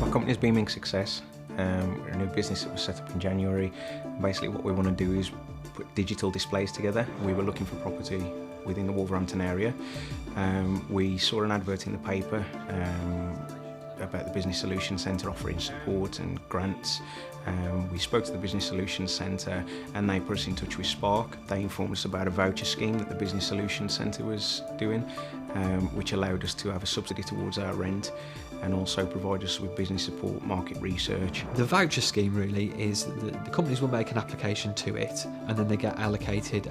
Our company's Beaming Success. We're a new business that was set up in January. Basically what we want to do is put digital displays together. We were looking for property within the Wolverhampton area. We saw an advert in the paper about the Business Solutions Centre offering support and grants. We spoke to the Business Solutions Centre and they put us in touch with Spark. They informed us about a voucher scheme that the Business Solutions Centre was doing, which allowed us to have a subsidy towards our rent and also provide us with business support, market research. The voucher scheme really is that the companies will make an application to it and then they get allocated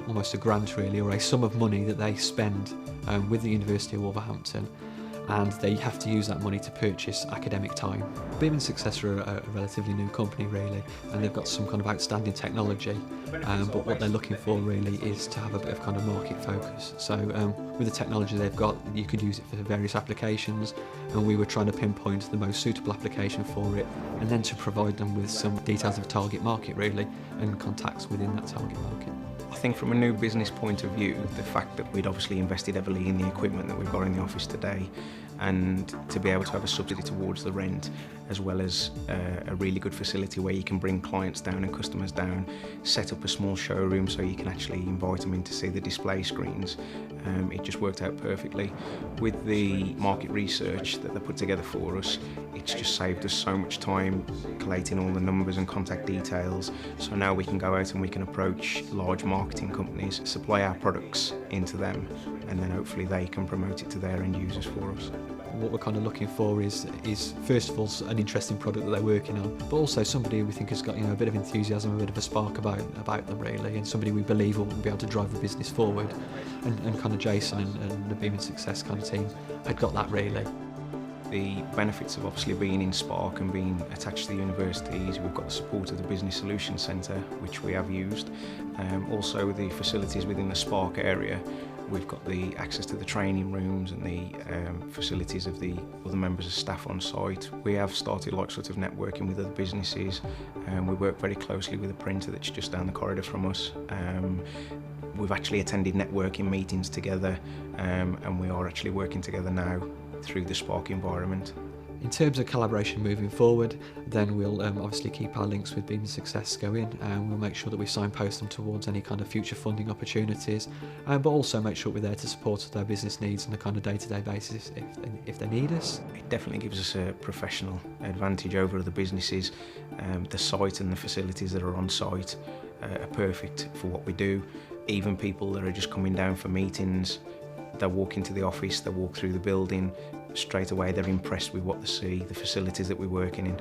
almost a grant really, or a sum of money that they spend with the University of Wolverhampton, and they have to use that money to purchase academic time. Beaming Success are a relatively new company really, and they've got some kind of outstanding technology, but what they're looking for really is to have a bit of kind of market focus. So with the technology they've got, you could use it for various applications, and we were trying to pinpoint the most suitable application for it, and then to provide them with some details of a target market really, and contacts within that target market. I think from a new business point of view, the fact that we'd obviously invested heavily in the equipment that we've got in the office today, and to be able to have a subsidy towards the rent, as well as a really good facility where you can bring clients down and customers down, set up a small showroom so you can actually invite them in to see the display screens. It just worked out perfectly. With the market research that they put together for us, it's just saved us so much time collating all the numbers and contact details. So now we can go out and we can approach large marketing companies, supply our products into them, and then hopefully they can promote it to their end users for us. What we're kind of looking for is first of all an interesting product that they're working on, but also somebody we think has got a bit of enthusiasm, a bit of a spark about them really, and somebody we believe will be able to drive the business forward. And kind of Jason and the Beaming Success kind of team had got that really. The benefits of obviously being in Spark and being attached to the universities, we've got the support of the Business Solutions Centre, which we have used. Also the facilities within the Spark area, we've got the access to the training rooms and the facilities of the other members of staff on site. We have started sort of networking with other businesses, and we work very closely with a printer that's just down the corridor from us. We've actually attended networking meetings together, and we are actually working together now through the Spark environment. In terms of collaboration moving forward, then we'll obviously keep our links with Beaming Success going, and we'll make sure that we signpost them towards any kind of future funding opportunities, but also make sure we're there to support their business needs on a kind of day-to-day basis if they need us. It definitely gives us a professional advantage over other businesses. The site and the facilities that are on site are perfect for what we do. Even people that are just coming down for meetings, they walk into the office, they walk through the building, straight away they're impressed with what they see, the facilities that we're working in.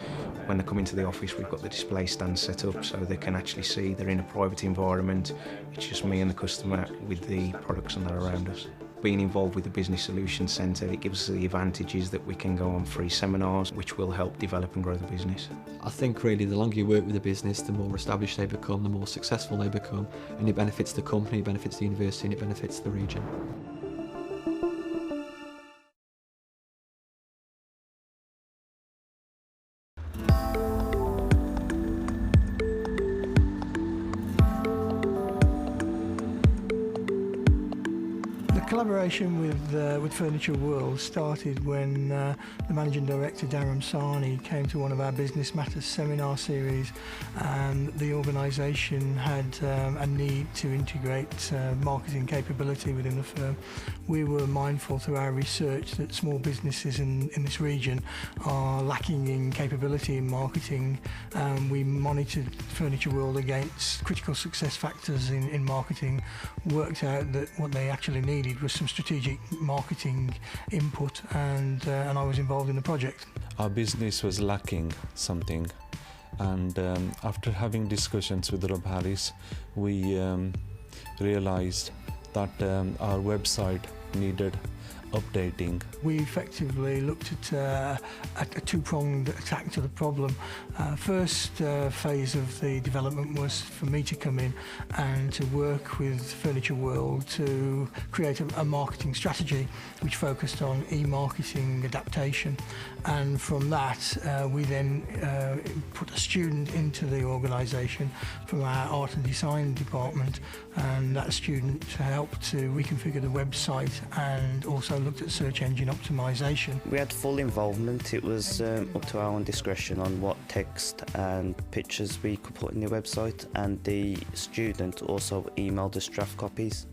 When they come into the office, we've got the display stands set up so they can actually see they're in a private environment. It's just me and the customer with the products that are around us. Being involved with the Business Solutions Centre, it gives us the advantages that we can go on free seminars, which will help develop and grow the business. I think really the longer you work with a business, the more established they become, the more successful they become, and it benefits the company, it benefits the university, and it benefits the region. Collaboration with Furniture World started when the Managing Director Darren Sarney came to one of our Business Matters seminar series, and the organisation had a need to integrate marketing capability within the firm. We were mindful through our research that small businesses in this region are lacking in capability in marketing. We monitored Furniture World against critical success factors in marketing, worked out that what they actually needed was some strategic marketing input, and I was involved in the project. Our business was lacking something, and after having discussions with Rob Harris, we realised that our website needed updating. We effectively looked at a two-pronged attack to the problem. First phase of the development was for me to come in and to work with Furniture World to create a marketing strategy which focused on e-marketing adaptation, and from that we then put a student into the organisation from our art and design department, and that student helped to reconfigure the website and also looked at search engine optimisation. We had full involvement. It was up to our own discretion on what text and pictures we could put in the website, and the student also emailed us draft copies.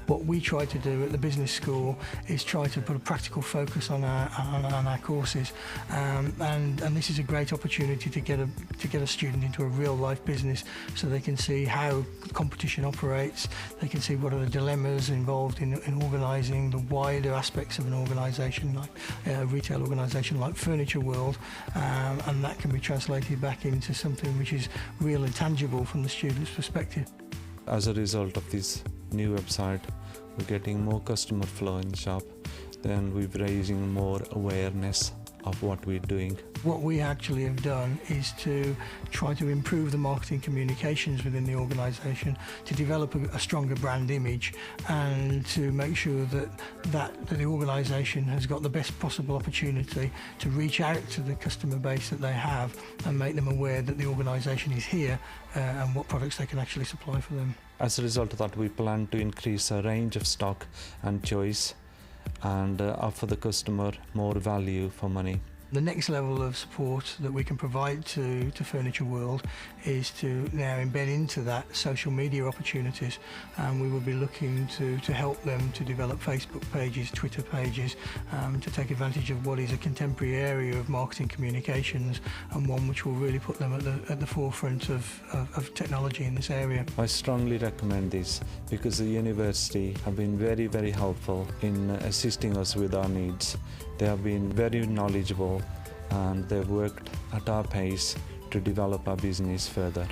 What we try to do at the business school is try to put a practical focus on our courses, and this is a great opportunity to get a student into a real life business, so they can see how competition operates. They can see what are the dilemmas involved in organising the wider aspects of an organisation, like a retail organisation like Furniture World, and that can be translated back into something which is real and tangible from the student's perspective. As a result of this new website, we're getting more customer flow in the shop, then we're raising more awareness of what we're doing. What we actually have done is to try to improve the marketing communications within the organisation, to develop a stronger brand image, and to make sure that the organisation has got the best possible opportunity to reach out to the customer base that they have and make them aware that the organisation is here and what products they can actually supply for them. As a result of that, we plan to increase our range of stock and choice and offer the customer more value for money. The next level of support that we can provide to Furniture World is to now embed into that social media opportunities, and we will be looking to help them to develop Facebook pages, Twitter pages, to take advantage of what is a contemporary area of marketing communications, and one which will really put them at the forefront of technology in this area. I strongly recommend this because the university have been very, very helpful in assisting us with our needs. They have been very knowledgeable and they've worked at our pace to develop our business further.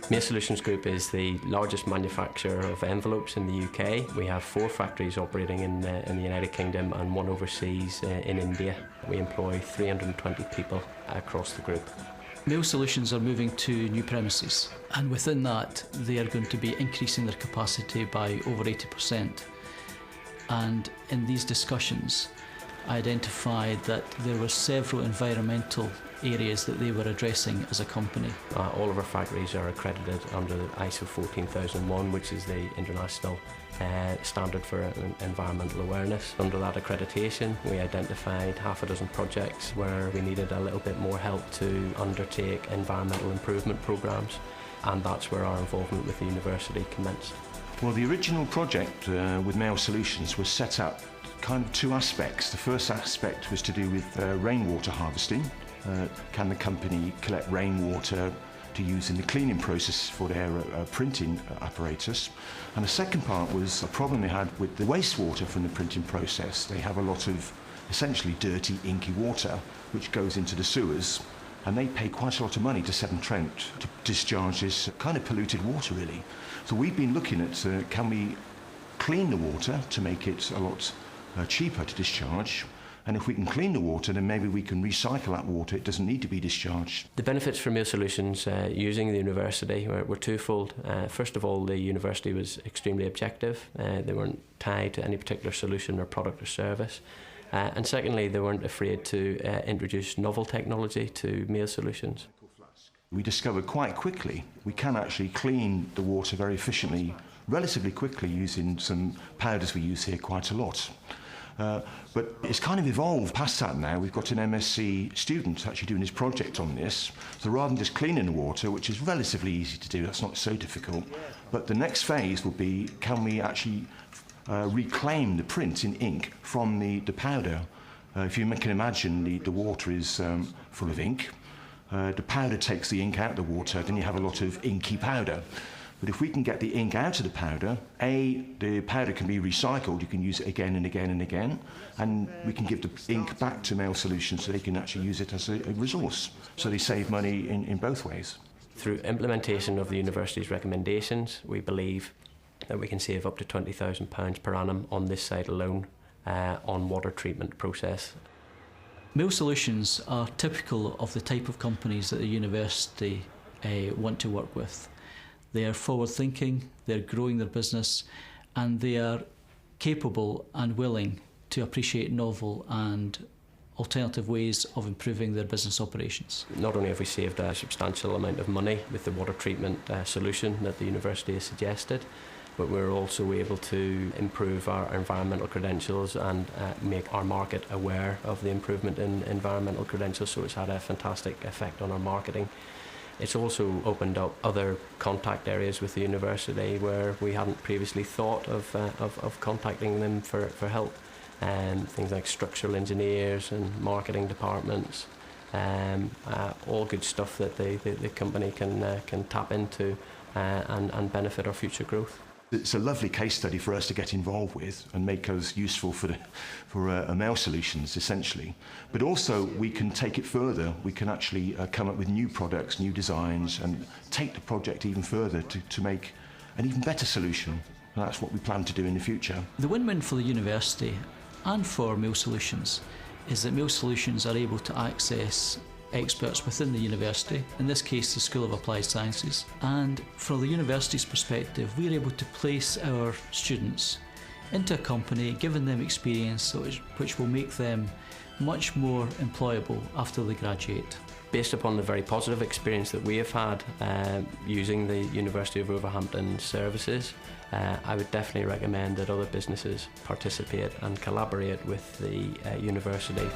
Mail Solutions Group is the largest manufacturer of envelopes in the UK. We have 4 factories operating in the United Kingdom and 1 overseas in India. We employ 320 people across the group. Mail Solutions are moving to new premises, and within that they are going to be increasing their capacity by over 80%. And in these discussions I identified that there were several environmental areas that they were addressing as a company. All of our factories are accredited under the ISO 14001, which is the international standard for environmental awareness. Under that accreditation, we identified half a dozen projects where we needed a little bit more help to undertake environmental improvement programs, and that's where our involvement with the university commenced. Well, the original project with Mail Solutions was set up kind of 2 aspects. The first aspect was to do with rainwater harvesting. Can the company collect rainwater to use in the cleaning process for their printing apparatus? And the second part was a problem they had with the wastewater from the printing process. They have a lot of essentially dirty, inky water which goes into the sewers, and they pay quite a lot of money to Severn Trent to discharge this kind of polluted water, really. So we've been looking at can we clean the water to make it a lot cheaper to discharge, and if we can clean the water, then maybe we can recycle that water. It doesn't need to be discharged. The benefits for Mail Solutions using the university were twofold. First of all, the university was extremely objective. They weren't tied to any particular solution or product or service. And secondly, they weren't afraid to introduce novel technology to Mail Solutions. We discovered quite quickly we can actually clean the water very efficiently, relatively quickly, using some powders we use here quite a lot. But it's kind of evolved past that now. We've got an MSc student actually doing his project on this. So rather than just cleaning the water, which is relatively easy to do, that's not so difficult, but the next phase will be, can we actually reclaim the print in ink from the powder? If you can imagine, the water is full of ink. The powder takes the ink out of the water, then you have a lot of inky powder. But if we can get the ink out of the powder, the powder can be recycled, you can use it again and again and again, and we can give the ink back to Mail Solutions so they can actually use it as a resource. So they save money in both ways. Through implementation of the university's recommendations, we believe that we can save up to £20,000 per annum on this site alone on water treatment process. Mail Solutions are typical of the type of companies that the university want to work with. They are forward-thinking, they're growing their business, and they are capable and willing to appreciate novel and alternative ways of improving their business operations. Not only have we saved a substantial amount of money with the water treatment solution that the university has suggested, but we're also able to improve our environmental credentials and make our market aware of the improvement in environmental credentials, so it's had a fantastic effect on our marketing. It's also opened up other contact areas with the university where we hadn't previously thought of contacting them for help. Things like structural engineers and marketing departments, all good stuff that the company can tap into and benefit our future growth. It's a lovely case study for us to get involved with and make us useful for Mail Solutions, essentially. But also we can take it further. We can actually come up with new products, new designs, and take the project even further to make an even better solution. And that's what we plan to do in the future. The win-win for the university and for Mail Solutions is that Mail Solutions are able to access experts within the university, in this case the School of Applied Sciences, and from the university's perspective we're able to place our students into a company, giving them experience which will make them much more employable after they graduate. Based upon the very positive experience that we have had using the University of Wolverhampton services, I would definitely recommend that other businesses participate and collaborate with the university.